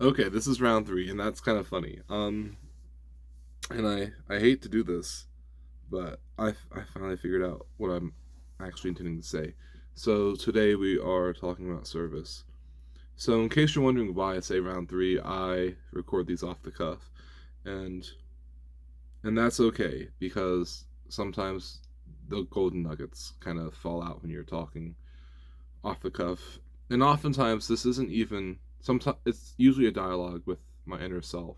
Okay, this is round three, and that's kind of funny. And I hate to do this, but I finally figured out what I'm actually intending to say. So today we are talking about service. So in case you're wondering why I say round three, I record these off the cuff, and and that's okay because sometimes the golden nuggets kind of fall out when you're talking off the cuff, and oftentimes this isn't even. Sometimes it's usually a dialogue with my inner self.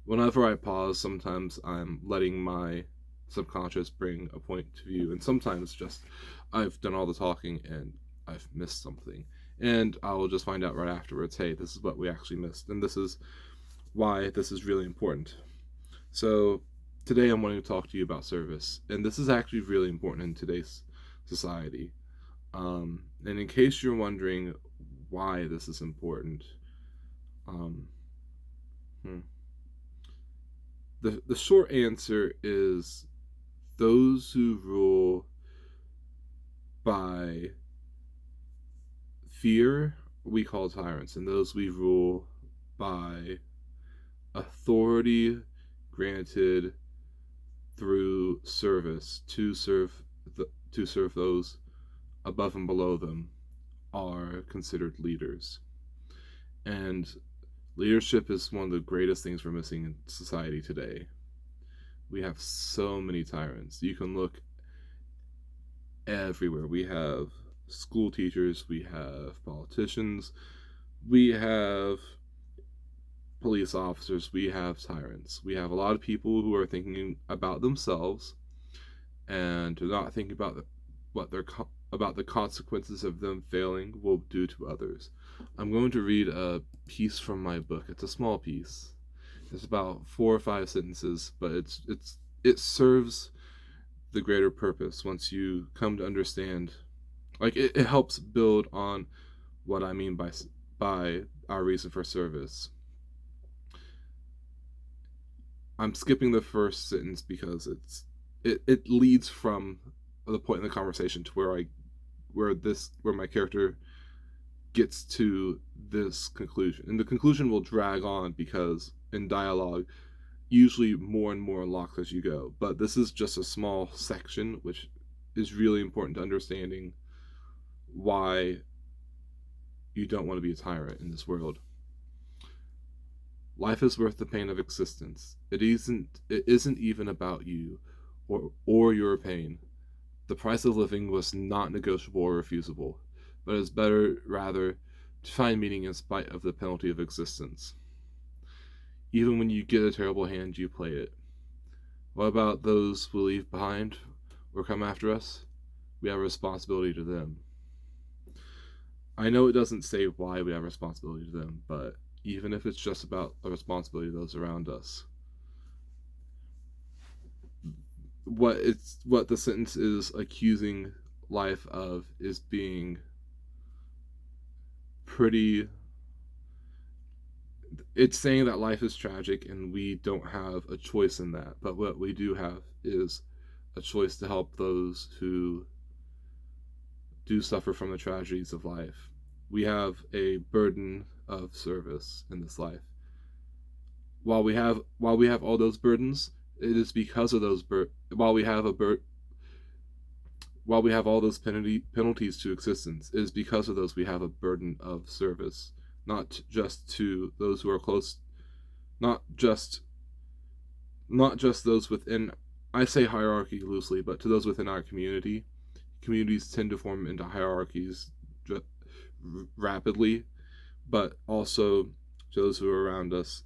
Whenever I pause, sometimes I'm letting my subconscious bring a point to view, and sometimes just I've done all the talking and I've missed something. And I will just find out right afterwards, hey, this is what we actually missed, and this is why this is really important. So, today I'm wanting to talk to you about service, and this is actually really important in today's society. And in case you're wondering why this is important, um, hmm, the short answer is those who rule by fear we call tyrants, and those we rule by authority granted through service to serve those above and below them are considered leaders. And leadership is one of the greatest things we're missing in society today. We have so many tyrants. You can look everywhere. We have school teachers, we have politicians, we have police officers, we have tyrants. We have a lot of people who are thinking about themselves and do not think about what they're about the consequences of them failing will do to others. I'm going to read a piece from my book. It's a small piece. It's about 4 or 5 sentences, but it serves the greater purpose once you come to understand. Like it helps build on what I mean by our reason for service. I'm skipping the first sentence because it leads from the point in the conversation to where my character gets to this conclusion. And the conclusion will drag on because in dialogue usually more and more unlocks as you go. But this is just a small section which is really important to understanding why you don't want to be a tyrant in this world. Life is worth the pain of existence. It isn't even about you or your pain. The price of living was not negotiable or refusable, but it is better rather to find meaning in spite of the penalty of existence. Even when you get a terrible hand, you play it. What about those we leave behind or come after us? We have a responsibility to them. I know it doesn't say why we have a responsibility to them, but even if it's just about a responsibility to those around us, what the sentence is accusing life of is being pretty. It's saying that life is tragic and we don't have a choice in that, but what we do have is a choice to help those who do suffer from the tragedies of life. We have a burden of service in this life. While we have all those burdens, it is because of those while we have all those penalties to existence, it is because of those we have a burden of service, not just to those who are close, not just not just those within. I say hierarchy loosely, but to those within our community. Communities tend to form into hierarchies rapidly, but also to those who are around us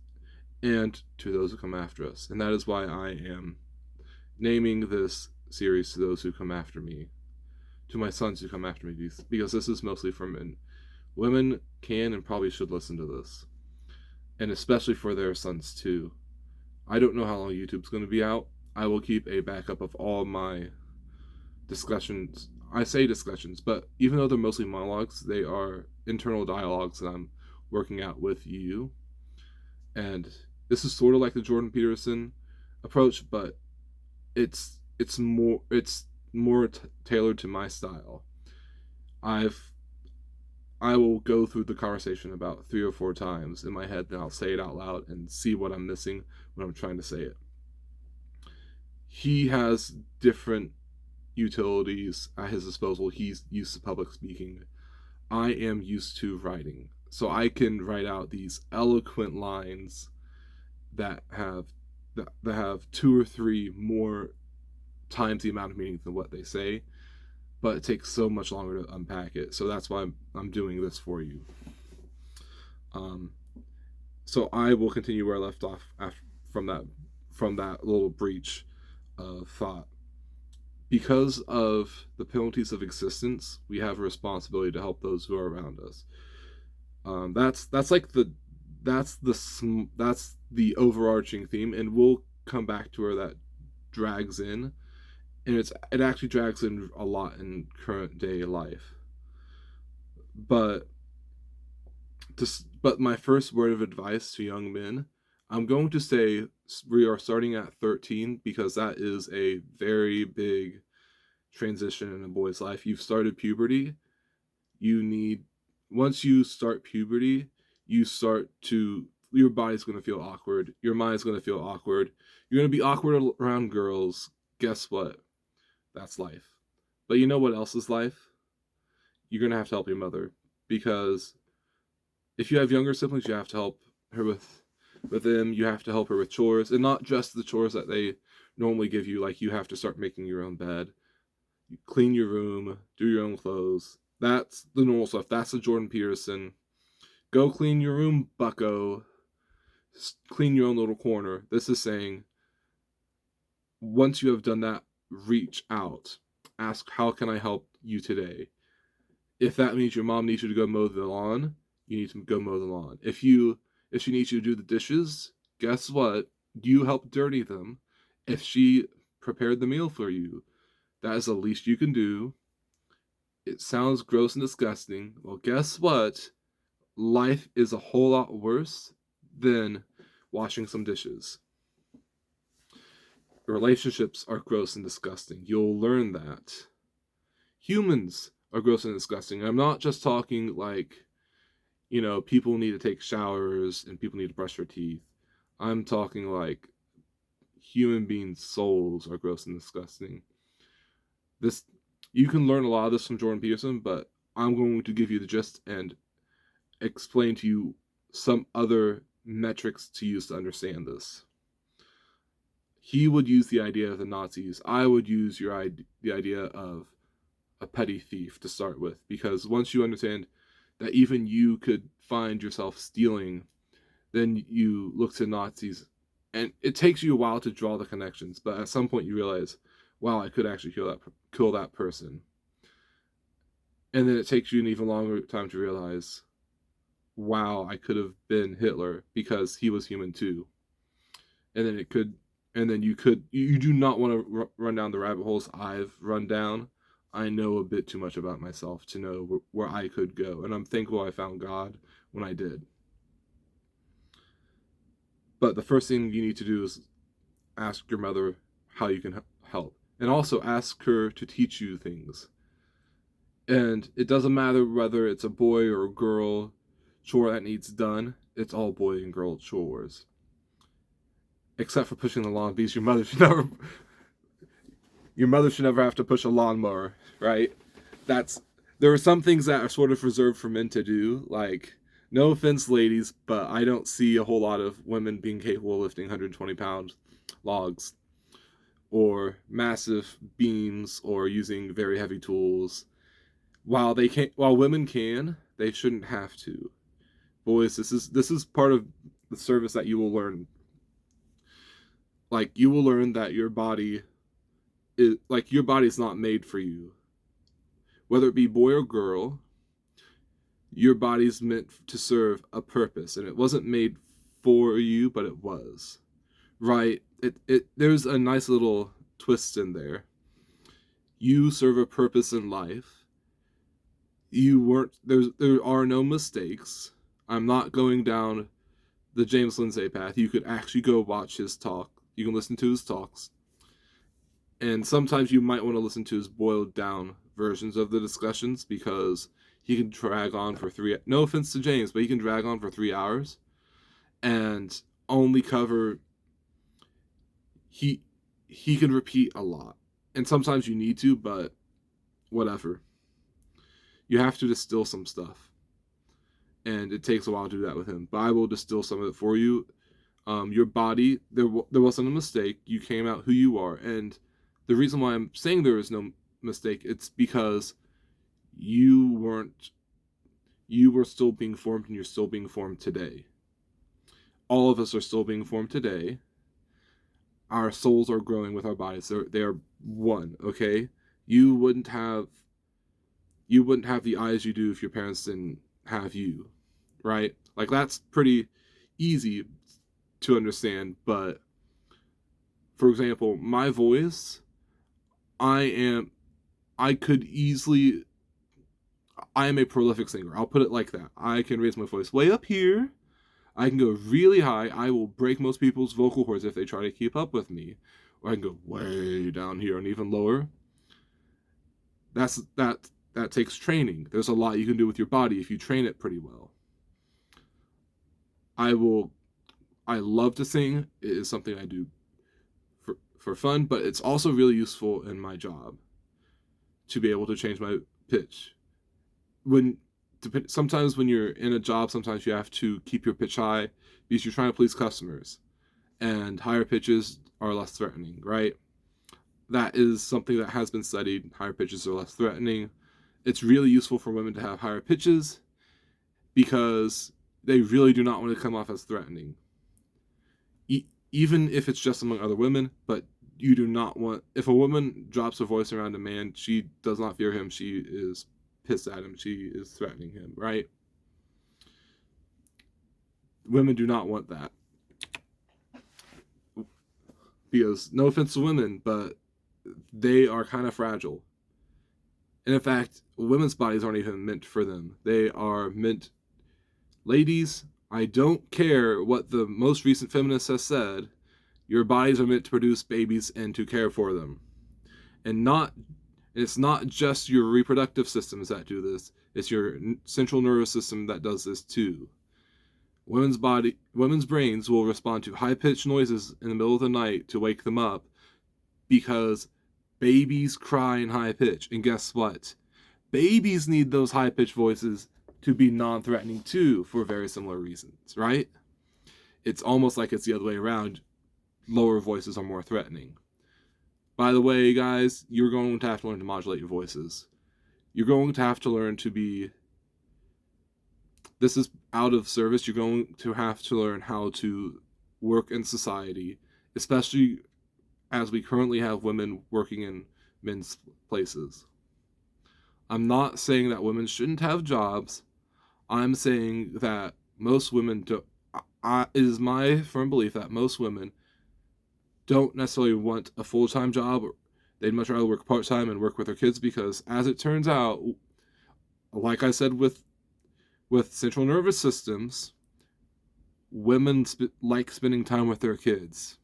and to those who come after us. And that is why I am naming this series to those who come after me, to my sons who come after me, because this is mostly for men. Women can and probably should listen to this, and especially for their sons too. I don't know how long YouTube's going to be out. I will keep a backup of all my discussions. I say discussions, but even though they're mostly monologues, they are internal dialogues that I'm working out with you. And this is sort of like the Jordan Peterson approach, but it's more tailored to my style. I've I will go through the conversation about 3 or 4 times in my head, and I'll say it out loud and see what I'm missing when I'm trying to say it. He has different utilities at his disposal. He's used to public speaking. I am used to writing. So I can write out these eloquent lines that have 2 or 3 more times the amount of meaning than what they say, but it takes so much longer to unpack it. So that's why I'm doing this for you. So I will continue where I left off from that little breach of thought. Because of the penalties of existence, we have a responsibility to help those who are around us. That's the overarching theme, and we'll come back to where that drags in, and it actually drags in a lot in current day life. But my first word of advice to young men, I'm going to say we are starting at 13 because that is a very big transition in a boy's life. You've started puberty. Once you start puberty, your body's going to feel awkward. Your mind's going to feel awkward. You're going to be awkward around girls. Guess what? That's life. But you know what else is life? You're going to have to help your mother, because if you have younger siblings, you have to help her with them. You have to help her with chores, and not just the chores that they normally give you. Like, you have to start making your own bed, you clean your room, do your own clothes. That's the normal stuff. That's the Jordan Peterson. Go clean your room, bucko. Clean your own little corner. This is saying, once you have done that, reach out. Ask, how can I help you today? If that means your mom needs you to go mow the lawn, you need to go mow the lawn. If she needs you to do the dishes, guess what? You help dirty them. If she prepared the meal for you, that is the least you can do. It sounds gross and disgusting. Well, guess what? Life is a whole lot worse than washing some dishes. Relationships are gross and disgusting. You'll learn that. Humans are gross and disgusting. I'm not just talking like, people need to take showers and people need to brush their teeth. I'm talking like human beings' souls are gross and disgusting. You can learn a lot of this from Jordan Peterson, but I'm going to give you the gist and explain to you some other metrics to use to understand this. He would use the idea of the Nazis. I would use the idea of a petty thief to start with, because once you understand that even you could find yourself stealing, then you look to Nazis, and it takes you a while to draw the connections, but at some point you realize, wow, I could actually kill that person. And then it takes you an even longer time to realize, wow, I could have been Hitler, because he was human too. And then you do not want to run down the rabbit holes I've run down. I know a bit too much about myself to know where I could go, and I'm thankful I found God when I did. But the first thing you need to do is ask your mother how you can help, and also ask her to teach you things. And it doesn't matter whether it's a boy or a girl chore that needs done. It's all boy and girl chores, except for pushing the lawn, because your mother should never have to push a lawnmower, right? There are some things that are sort of reserved for men to do, like, no offense, ladies, but I don't see a whole lot of women being capable of lifting 120-pound logs, or massive beams, or using very heavy tools. While women can, they shouldn't have to. Boys, this is part of the service that you will learn. Like, you will learn that your body is not made for you. Whether it be boy or girl, your body's meant to serve a purpose, and it wasn't made for you, but it was. Right? There's a nice little twist in there. You serve a purpose in life. There are no mistakes. I'm not going down the James Lindsay path. You could actually go watch his talk. You can listen to his talks. And sometimes you might want to listen to his boiled down versions of the discussions, because he can drag on for no offense to James, but he can drag on for 3 hours and only cover, he can repeat a lot. And sometimes you need to, but whatever. You have to distill some stuff. And it takes a while to do that with him. But I will distill some of it for you. Your body, there wasn't a mistake. You came out who you are. And the reason why I'm saying there is no mistake, it's because you were still being formed, and you're still being formed today. All of us are still being formed today. Our souls are growing with our bodies. They are one, okay? You wouldn't have the eyes you do if your parents didn't have you, right? Like, that's pretty easy to understand. But for example, my voice, I am a prolific singer. I'll put it like that. I can raise my voice way up here. I can go really high. I will break most people's vocal cords if they try to keep up with me. Or I can go way down here and even lower. That takes training. There's a lot you can do with your body if you train it pretty well. I love to sing. It is something I do for fun, but it's also really useful in my job to be able to change my pitch. Sometimes when you're in a job, sometimes you have to keep your pitch high because you're trying to please customers, and higher pitches are less threatening, right? That is something that has been studied. Higher pitches are less threatening. It's really useful for women to have higher pitches because they really do not want to come off as threatening. Even if it's just among other women, but you do not want, if a woman drops her voice around a man, she does not fear him. She is pissed at him. She is threatening him, right? Women do not want that. Because, no offense to women, but they are kind of fragile. And in fact, women's bodies aren't even meant for them. They are meant, ladies, I don't care what the most recent feminist has said, your bodies are meant to produce babies and to care for them. And it's not just your reproductive systems that do this, it's your central nervous system that does this too. Women's brains will respond to high-pitched noises in the middle of the night to wake them up because babies cry in high pitch. And guess what? Babies need those high-pitched voices to be non-threatening too, for very similar reasons, right? It's almost like it's the other way around. Lower voices are more threatening. By the way, guys, you're going to have to learn to modulate your voices. You're going to have to learn to be... This is out of service. You're going to have to learn how to work in society, especially as we currently have women working in men's places. I'm not saying that women shouldn't have jobs. I'm saying that most women do. It is my firm belief that most women don't necessarily want a full-time job. They'd much rather work part-time and work with their kids because, as it turns out, like I said with central nervous systems, women like spending time with their kids.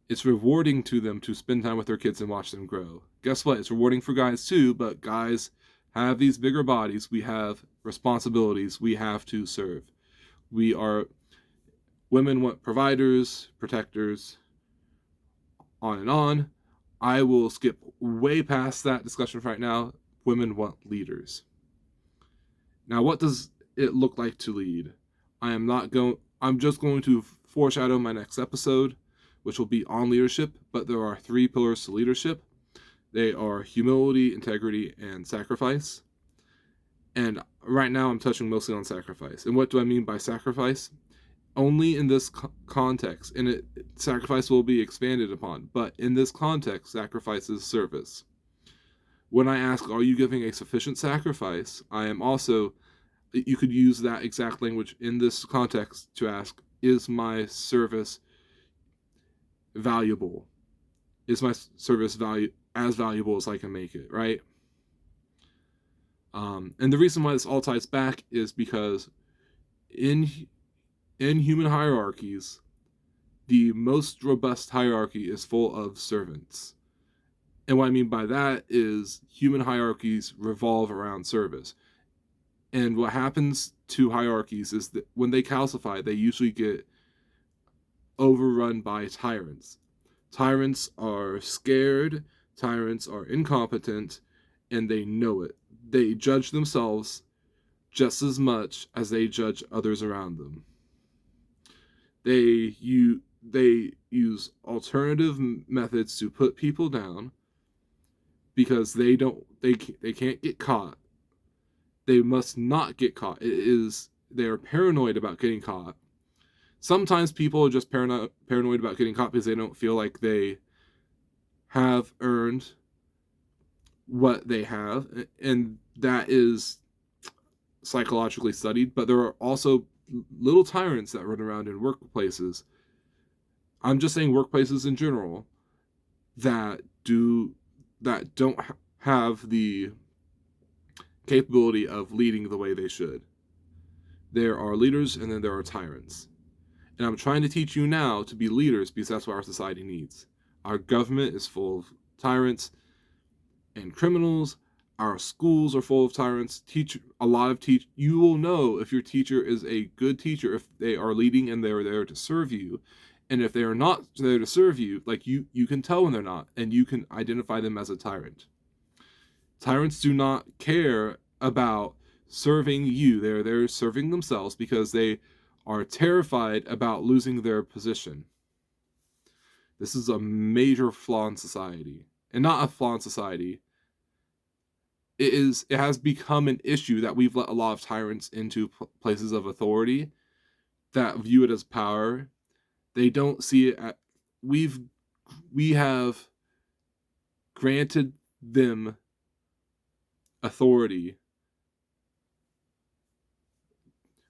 It's rewarding to them to spend time with their kids and watch them grow. Guess what? It's rewarding for guys too, but guys have these bigger bodies. We have responsibilities. We have to serve. Women want providers, protectors, on and on. I will skip way past that discussion right now. Women want leaders. Now, what does it look like to lead? I'm just going to foreshadow my next episode, which will be on leadership, but there are 3 pillars to leadership. They are humility, integrity, and sacrifice. And right now I'm touching mostly on sacrifice. And what do I mean by sacrifice? Only in this context, and sacrifice will be expanded upon, but in this context, sacrifice is service. When I ask, are you giving a sufficient sacrifice? You could use that exact language in this context to ask, is my service valuable? Is my service as valuable as I can make it, right? And the reason why this all ties back is because in human hierarchies, the most robust hierarchy is full of servants. And what I mean by that is human hierarchies revolve around service. And what happens to hierarchies is that when they calcify, they usually get overrun by tyrants. Tyrants are scared, tyrants are incompetent, and they know it. They judge themselves just as much as they judge others around them. They use alternative methods to put people down because they can't get caught. They must not get caught. They are paranoid about getting caught. Sometimes people are just paranoid about getting caught because they don't feel like they have earned what they have, and that is psychologically studied. But there are also little tyrants that run around in workplaces. I'm just saying workplaces in general that don't have the capability of leading the way they should. There are leaders, and then there are tyrants. And I'm trying to teach you now to be leaders because that's what our society needs. Our government is full of tyrants and criminals. Our schools are full of tyrants. You will know if your teacher is a good teacher if they are leading and they're there to serve you. And if they are not there to serve you, like you can tell when they're not, and you can identify them as a tyrant. Tyrants do not care about serving you. They're there serving themselves because they are terrified about losing their position. This is a major flaw in society. And not a flaw in society. It has become an issue that we've let a lot of tyrants into places of authority that view it as power. They don't see it we have granted them authority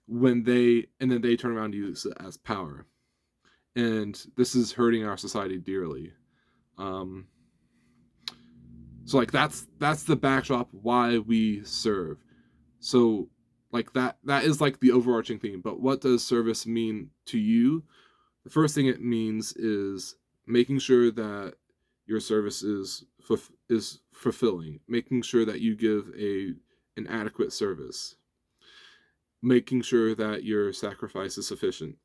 and then they turn around and use it as power. And this is hurting our society dearly. So like that's the backdrop why we serve. So like that is like the overarching theme. But what does service mean to you? The first thing it means is making sure that your service is fulfilling, making sure that you give an adequate service, making sure that your sacrifice is sufficient.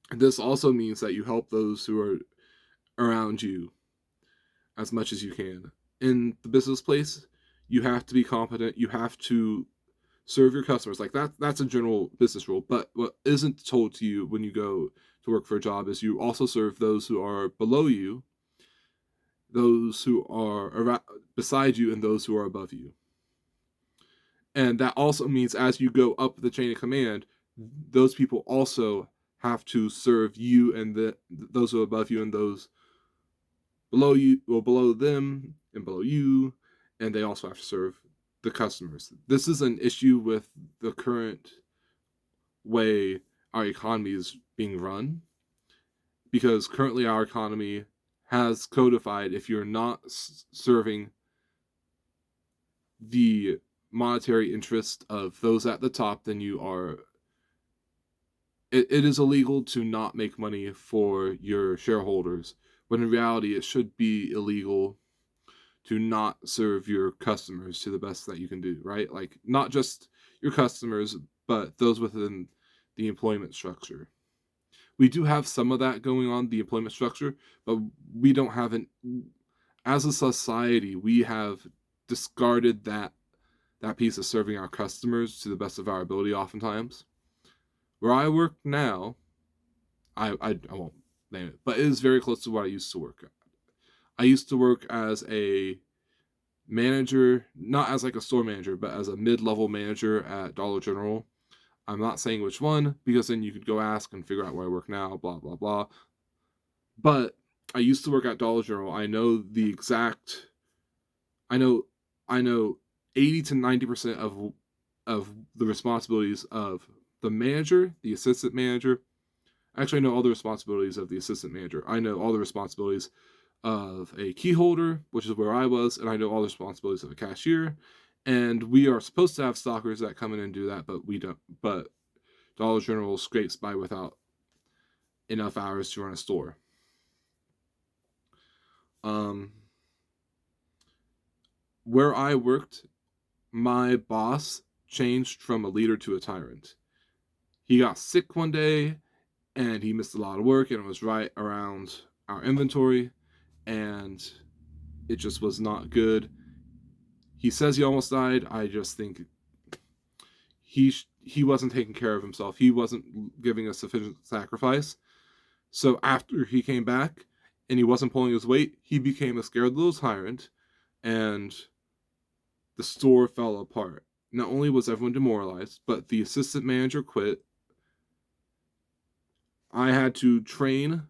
This also means that you help those who are around you as much as you can. In the business place, you have to be competent. You have to serve your customers. Like that's a general business rule. But what isn't told to you when you go to work for a job is you also serve those who are below you, those who are beside you, and those who are above you. And that also means as you go up the chain of command, those people also have to serve you and those who are above you and those below you, well, below them and below you, and they also have to serve the customers. This is an issue with the current way our economy is being run, because currently our economy has codified if you're not serving the monetary interest of those at the top, then you are it is illegal to not make money for your shareholders, when in reality it should be illegal to not serve your customers to the best that you can do, right? Like not just your customers, but those within the employment structure. We do have some of that going on, the employment structure, but we don't have as a society, we have discarded that piece of serving our customers to the best of our ability oftentimes. Where I work now, I won't name it, but it is very close to where I used to work at. I used to work as a manager, not as like a store manager, but as a mid-level manager at Dollar General. I'm not saying which one, because then you could go ask and figure out where I work now, blah, blah, blah. But I used to work at Dollar General. I know 80 to 90% of the responsibilities of the manager, the assistant manager. Actually, I know all the responsibilities of the assistant manager. I know all the responsibilities of a key holder, which is where I was, and I know all the responsibilities of a cashier. And we are supposed to have stockers that come in and do that, but we don't. But Dollar General scrapes by without enough hours to run a store. Um, where I worked, my boss changed from a leader to a tyrant. He got sick one day and he missed a lot of work, and it was right around our inventory, and it just was not good. He says he almost died. I just think he wasn't taking care of himself. He wasn't giving a sufficient sacrifice. So after he came back and he wasn't pulling his weight, he became a scared little tyrant, and the store fell apart. Not only was everyone demoralized, but the assistant manager quit. I had to train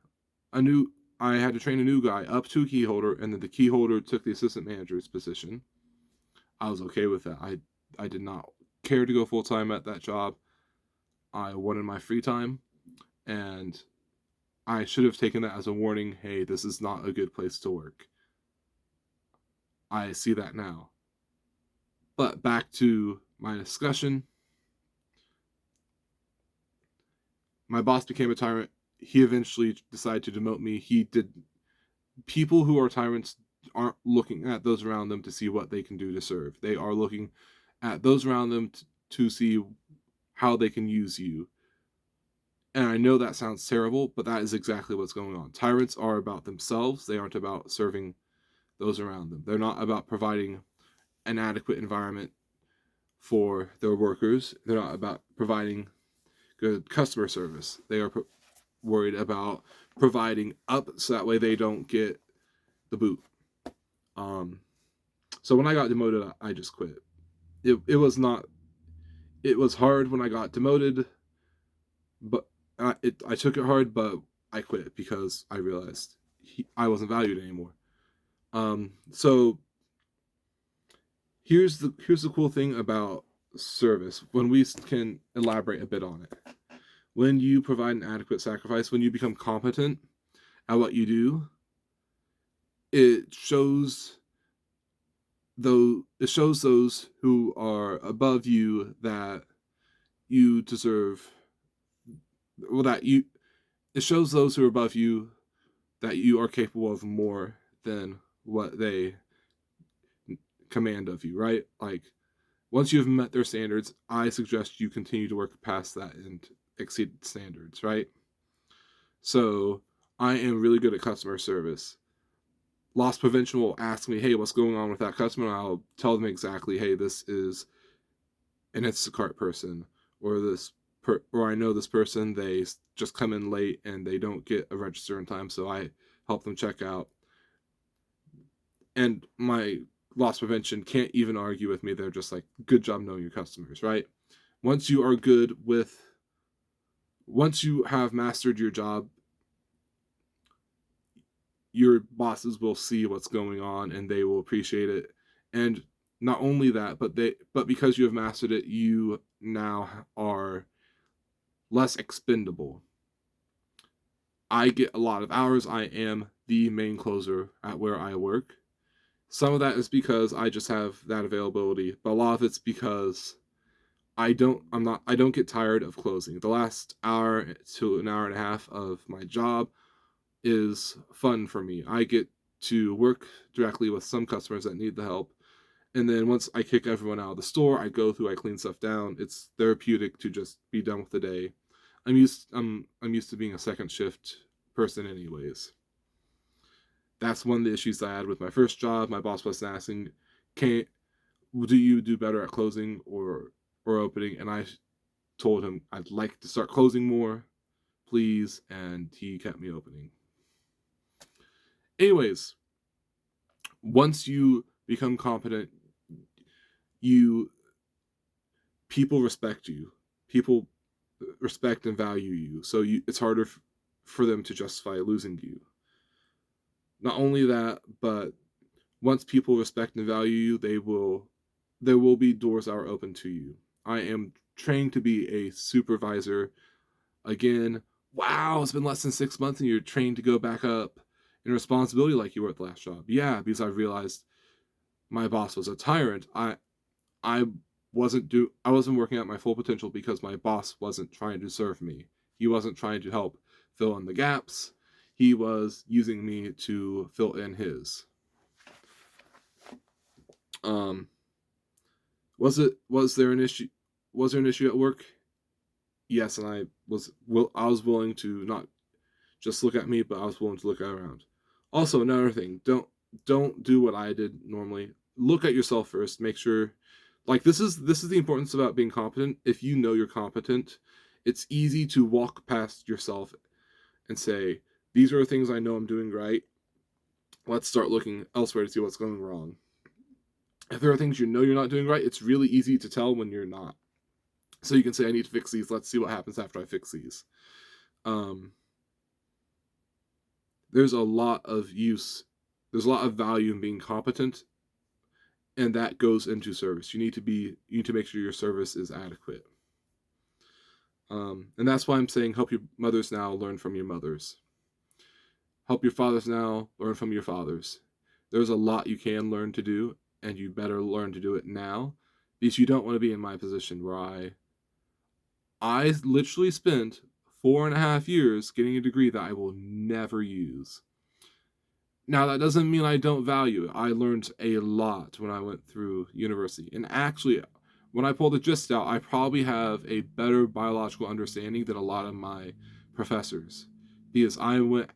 a new I had to train a new guy up to a key holder, and then the key holder took the assistant manager's position. I was okay with that. I did not care to go full time at that job. I wanted my free time, and I should have taken that as a warning. Hey, this is not a good place to work. I see that now. But back to my discussion. My boss became a tyrant. He eventually decided to demote me. He did. People who are tyrants aren't looking at those around them to see what they can do to serve. They are looking at those around them to see how they can use you. And I know that sounds terrible, but that is exactly what's going on. Tyrants are about themselves. They aren't about serving those around them. They're not about providing an adequate environment for their workers. They're not about providing good customer service. They are worried about providing up so that way they don't get the boot. So when I got demoted, I just quit. It was not. It was hard when I got demoted, but I took it hard, but I quit because I realized I wasn't valued anymore. So here's the cool thing about service. When we can elaborate a bit on it, when you provide an adequate sacrifice, when you become competent at what you do, it shows those who are above you that you deserve, well, that you it shows those who are above you that you are capable of more than what they command of you, right? Like, once you've met their standards, I suggest you continue to work past that and exceed standards, right? So I am really good at customer service. Loss prevention will ask me, hey, what's going on with that customer? And I'll tell them exactly, hey, this is an Instacart person, or or I know this person, they just come in late and they don't get a register in time, so I help them check out. And my loss prevention can't even argue with me. They're just like, good job knowing your customers, right? Once you are good with, once you have mastered your job, your bosses will see what's going on and they will appreciate it. And not only that, but because you have mastered it, you now are less expendable. I get a lot of hours. I am the main closer at where I work. Some of that is because I just have that availability, but a lot of it's because I don't get tired of closing. The last hour to an hour and a half of my job is fun for me. I get to work directly with some customers that need the help. And then once I kick everyone out of the store, I go through, I clean stuff down. It's therapeutic to just be done with the day. I'm used to being a second shift person anyways. That's one of the issues I had with my first job. My boss was asking, "Can do you do better at closing or opening?" And I told him I'd like to start closing more, please, and he kept me opening. Anyways, once you become competent, you people respect you. People respect and value you. So it's harder for them to justify losing you. Not only that, but once people respect and value you, there will be doors that are open to you. I am trained to be a supervisor. Again, wow, it's been less than 6 months and you're trained to go back up in responsibility like you were at the last job. Yeah, because I realized my boss was a tyrant. I I wasn't working at my full potential because my boss wasn't trying to serve me. He wasn't trying to help fill in the gaps. he was using me to fill in his. Was there an issue? Was there an issue at work? Yes, and I was willing to not just look at me, but I was willing to look around. Also, another thing, don't do what I did normally. Look at yourself first. Make sure, like this is the importance about being competent. If you know you're competent, it's easy to walk past yourself and say, these are the things I know I'm doing right. Let's start looking elsewhere to see what's going wrong. If there are things you know you're not doing right, it's really easy to tell when you're not. So you can say, I need to fix these. Let's see what happens after I fix these. There's a lot of use. There's a lot of value in being competent, and that goes into service. You need to make sure your service is adequate. And that's why I'm saying help your mothers now learn from your mothers. Help your fathers now learn from your fathers. There's a lot you can learn to do, and you better learn to do it now, because you don't want to be in my position where I literally spent 4.5 years getting a degree that I will never use. Now, that doesn't mean I don't value it. I learned a lot when I went through university. And actually, when I pull the gist out, I probably have a better biological understanding than a lot of my professors, because I went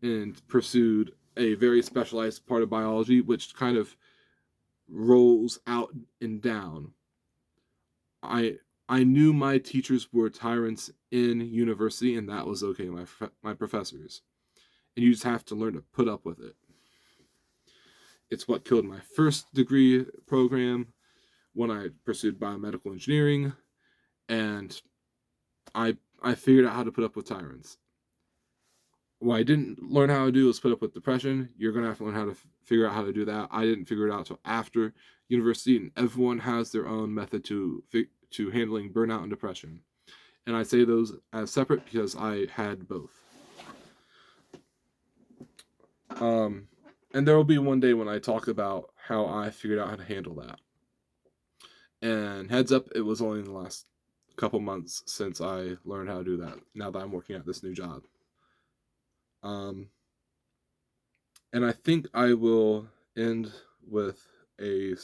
and pursued a very specialized part of biology, which kind of rolls out and down. I knew my teachers were tyrants in university, and that was okay, my professors. And you just have to learn to put up with it. It's what killed my first degree program when I pursued biomedical engineering, and I figured out how to put up with tyrants. What I didn't learn how to do was put up with depression. You're going to have to learn how to figure out how to do that. I didn't figure it out until after university, and everyone has their own method to handling burnout and depression. And I say those as separate because I had both. And there will be one day when I talk about how I figured out how to handle that. And heads up, it was only in the last couple months since I learned how to do that, now that I'm working at this new job. And I think I will end with a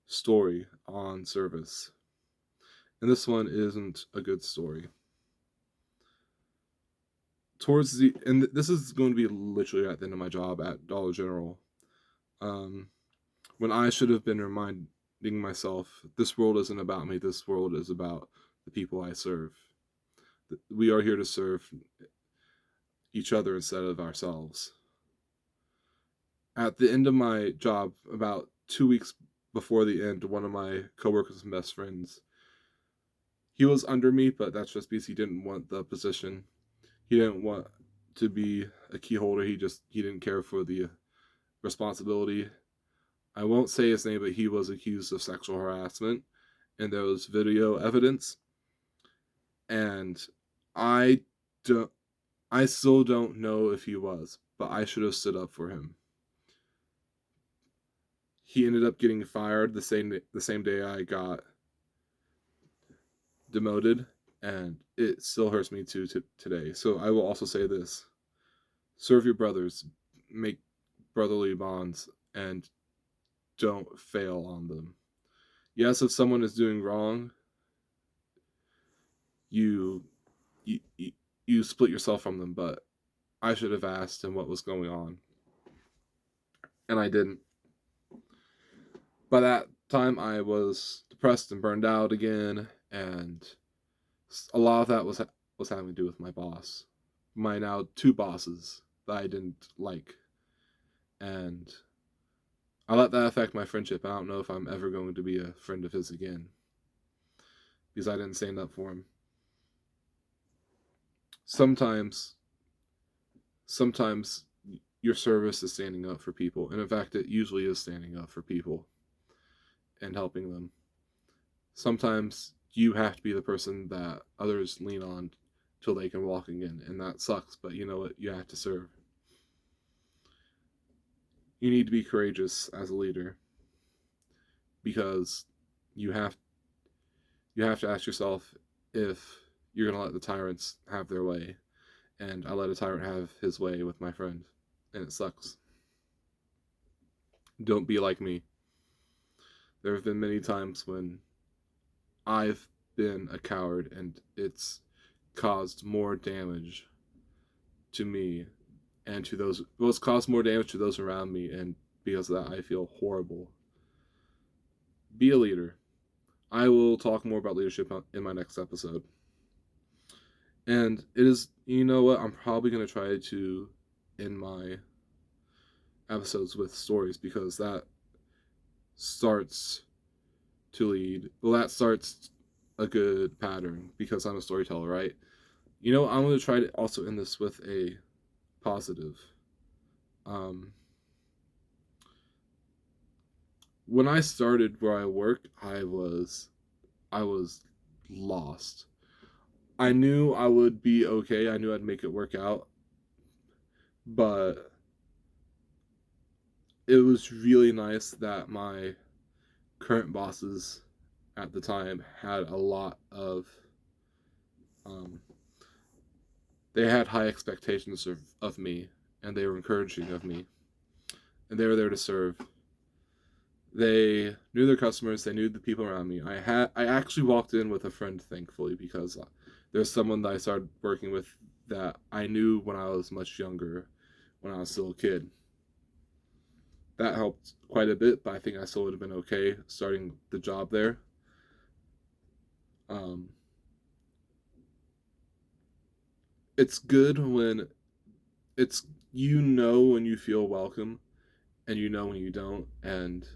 story on service. And this one isn't a good story. And this is going to be literally at the end of my job at Dollar General, when I should have been reminding myself, this world isn't about me, this world is about the people I serve. We are here to serve each other instead of ourselves. At the end of my job, about 2 weeks before the end, one of my coworkers and best friends, he was under me, but that's just because he didn't want the position. He didn't want to be a key holder. He didn't care for the responsibility. I won't say his name, but he was accused of sexual harassment, and there was video evidence. And I still don't know if he was, but I should have stood up for him. He ended up getting fired the same day I got demoted, and it still hurts me today. So I will also say this: serve your brothers, make brotherly bonds, and don't fail on them. Yes, if someone is doing wrong, you split yourself from them, but I should have asked him what was going on, and I didn't. By that time, I was depressed and burned out again, and a lot of that was having to do with my boss, my now 2 bosses that I didn't like, and I let that affect my friendship. I don't know if I'm ever going to be a friend of his again, because I didn't stand up for him. Sometimes your service is standing up for people, and in fact, it usually is standing up for people and helping them. Sometimes you have to be the person that others lean on till they can walk again, and that sucks, but you know what? You have to serve. You need to be courageous as a leader, because you have to ask yourself if you're going to let the tyrants have their way. and I let a tyrant have his way with my friend, and it sucks. Don't be like me. There have been many times when I've been a coward and it's caused more damage to me and to those, well, it's caused more damage to those around me, and because of that, I feel horrible. Be a leader. I will talk more about leadership in my next episode. And it is, you know what, I'm probably going to try to end my episodes with stories, because that starts to lead, well, that starts a good pattern, because I'm a storyteller, right? You know, I'm going to try to also end this with a positive. When I started where I work, I was lost. I knew I would be okay. I knew I'd make it work out. But it was really nice that my current bosses at the time had a lot of they had high expectations of me, and they were encouraging of me, and they were there to serve. They knew their customers, they knew the people around me. I actually walked in with a friend, thankfully, because there's someone that I started working with that I knew when I was much younger, when I was still a kid. That helped quite a bit, but I think I still would have been okay starting the job there. It's good when it's, you know, when you feel welcome, and you know when you don't, and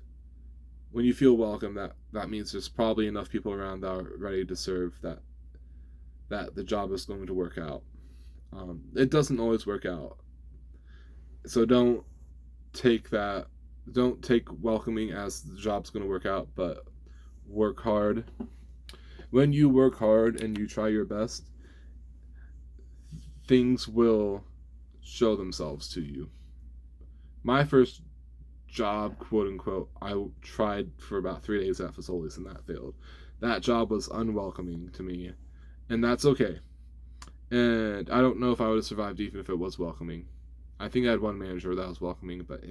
when you feel welcome, that means there's probably enough people around that are ready to serve, that the job is going to work out. It doesn't always work out, so don't take welcoming as the job's going to work out, but work hard. When you work hard and you try your best, things will show themselves to you. My first job, quote unquote, I tried for about 3 days at Fazoli's, and that failed. That job was unwelcoming to me, and that's okay. And I don't know if I would have survived even if it was welcoming. I think I had one manager that was welcoming, but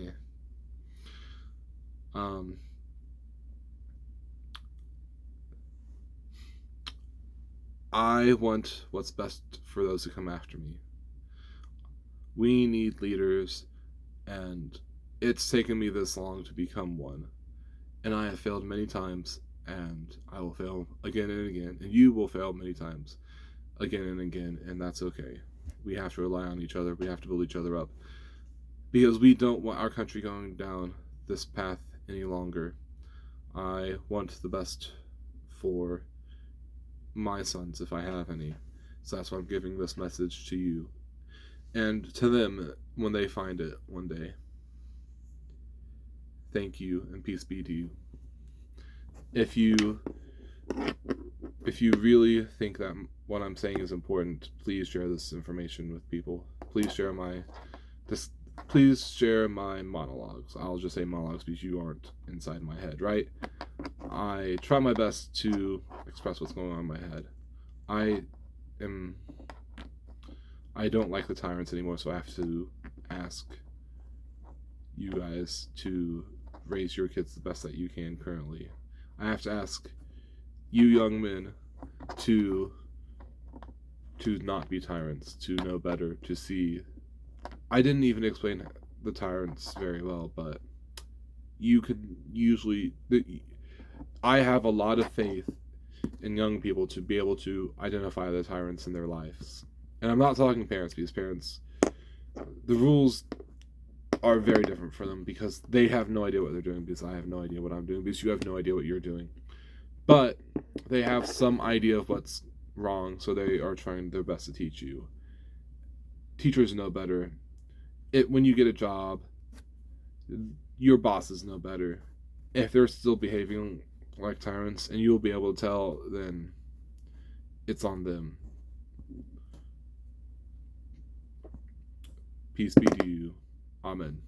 I want what's best for those who come after me. We need leaders, and it's taken me this long to become one. And I have failed many times, and I will fail again and again, and you will fail many times again and again, and that's okay. We have to rely on each other. We have to build each other up, because we don't want our country going down this path any longer. I want the best for my sons, if I have any. So that's why I'm giving this message to you and to them when they find it one day. Thank you, and peace be to you. If you really think that what I'm saying is important, please share this information with people. Please share my monologues. I'll just say monologues because you aren't inside my head, right? I try my best to express what's going on in my head. I don't like the tyrants anymore, so I have to ask you guys to raise your kids the best that you can currently. I have to ask you young men to not be tyrants, to know better, to see. I didn't even explain the tyrants very well, but you could usually. I have a lot of faith in young people to be able to identify the tyrants in their lives. And I'm not talking parents, because parents, the rules are very different for them, because they have no idea what they're doing, because I have no idea what I'm doing, because you have no idea what you're doing. But they have some idea of what's wrong, so they are trying their best to teach you. Teachers know better. When you get a job, your bosses know better. If they're still behaving like tyrants, and you'll be able to tell, then it's on them. Peace be to you. Amen.